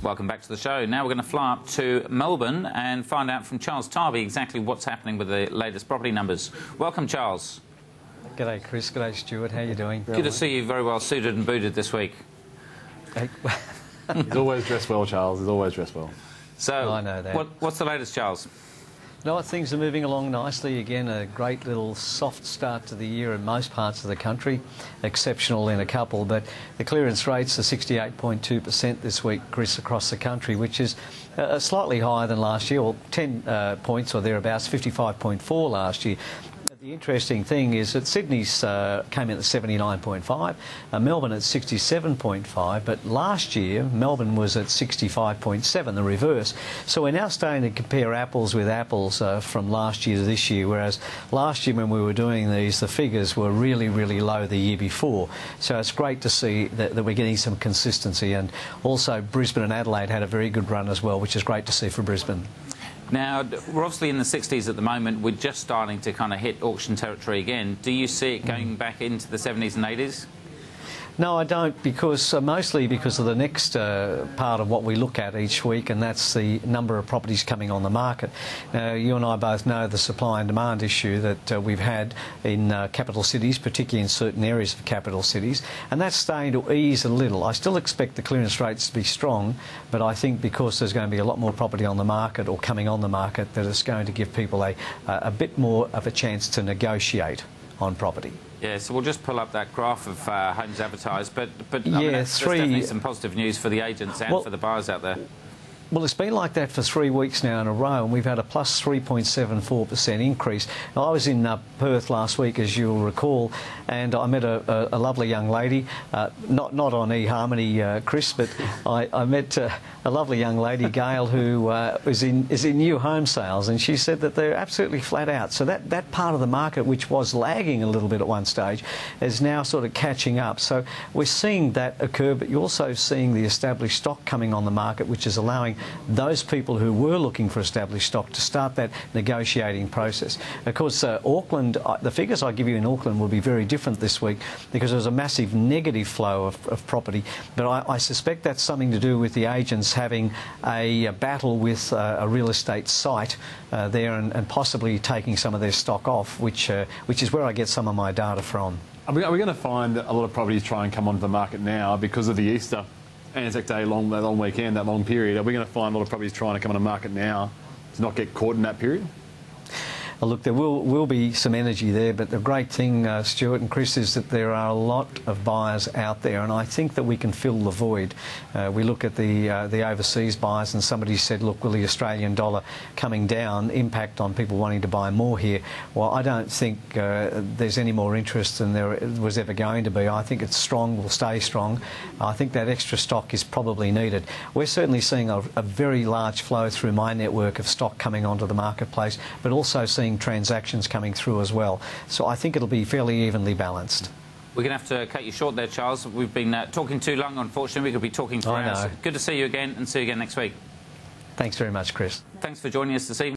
Welcome back to the show. Now we're going to fly up to Melbourne and find out from Charles Tarbey exactly what's happening with the latest property numbers. Welcome, Charles. G'day, Chris. G'day, Stuart. How are you doing? Good to see you very well suited and booted this week. He's always dressed well, Charles. He's always dressed well. So, I know that. What's the latest, Charles? No, things are moving along nicely. Again, a great little soft start to the year in most parts of the country. Exceptional in a couple, but the clearance rates are 68.2% this week, Chris, across the country, which is slightly higher than last year, or 10 points or thereabouts, 55.4 last year. The interesting thing is that Sydney's came in at 79.5, Melbourne at 67.5, but last year Melbourne was at 65.7, the reverse. So we're now starting to compare apples with apples from last year to this year, whereas last year when we were doing these, the figures were really, really low the year before. So it's great to see that we're getting some consistency, and also Brisbane and Adelaide had a very good run as well, which is great to see for Brisbane. Now, we're obviously in the 60s at the moment. We're just starting to kind of hit auction territory again. Do you see it going back into the 70s and 80s? No, I don't, because mostly because of the next part of what we look at each week, and that's the number of properties coming on the market. You and I both know the supply and demand issue that we've had in capital cities, particularly in certain areas of capital cities, and that's starting to ease a little. I still expect the clearance rates to be strong, but I think because there's going to be a lot more property on the market or coming on the market, that it's going to give people a bit more of a chance to negotiate on property. Yeah, so we'll just pull up that graph of homes advertised, but yeah, I mean, that's definitely some positive news for the agents and for the buyers out there. Well, it's been like that for 3 weeks now in a row, and we've had a plus 3.74% increase. Now, I was in Perth last week, as you'll recall, and I met a lovely young lady, not on eHarmony, Chris, but I met a lovely young lady, Gail, who is in new home sales, and she said that they're absolutely flat out. So that part of the market, which was lagging a little bit at one stage, is now sort of catching up. So we're seeing that occur, but you're also seeing the established stock coming on the market, which is allowing those people who were looking for established stock to start that negotiating process. Of course, Auckland, the figures I give you in Auckland will be very different this week because there's a massive negative flow of property, but I suspect that's something to do with the agents having a battle with a real estate site there and possibly taking some of their stock off, which is where I get some of my data from. Are we going to find a lot of properties try and come onto the market now because of the Easter Anzac Day long weekend, that long period? Are we going to find a lot of properties trying to come on the market now to not get caught in that period? Look, there will be some energy there, but the great thing, Stuart and Chris, is that there are a lot of buyers out there, and I think that we can fill the void. We look at the overseas buyers, and somebody said, look, will the Australian dollar coming down impact on people wanting to buy more here? Well, I don't think there's any more interest than there was ever going to be. I think it's strong, will stay strong. I think that extra stock is probably needed. We're certainly seeing a very large flow through my network of stock coming onto the marketplace, but also seeing transactions coming through as well. So I think it'll be fairly evenly balanced. We're going to have to cut you short there, Charles. We've been talking too long, unfortunately. We could be talking for hours. Good to see you again, and see you again next week. Thanks very much, Chris. Thanks for joining us this evening.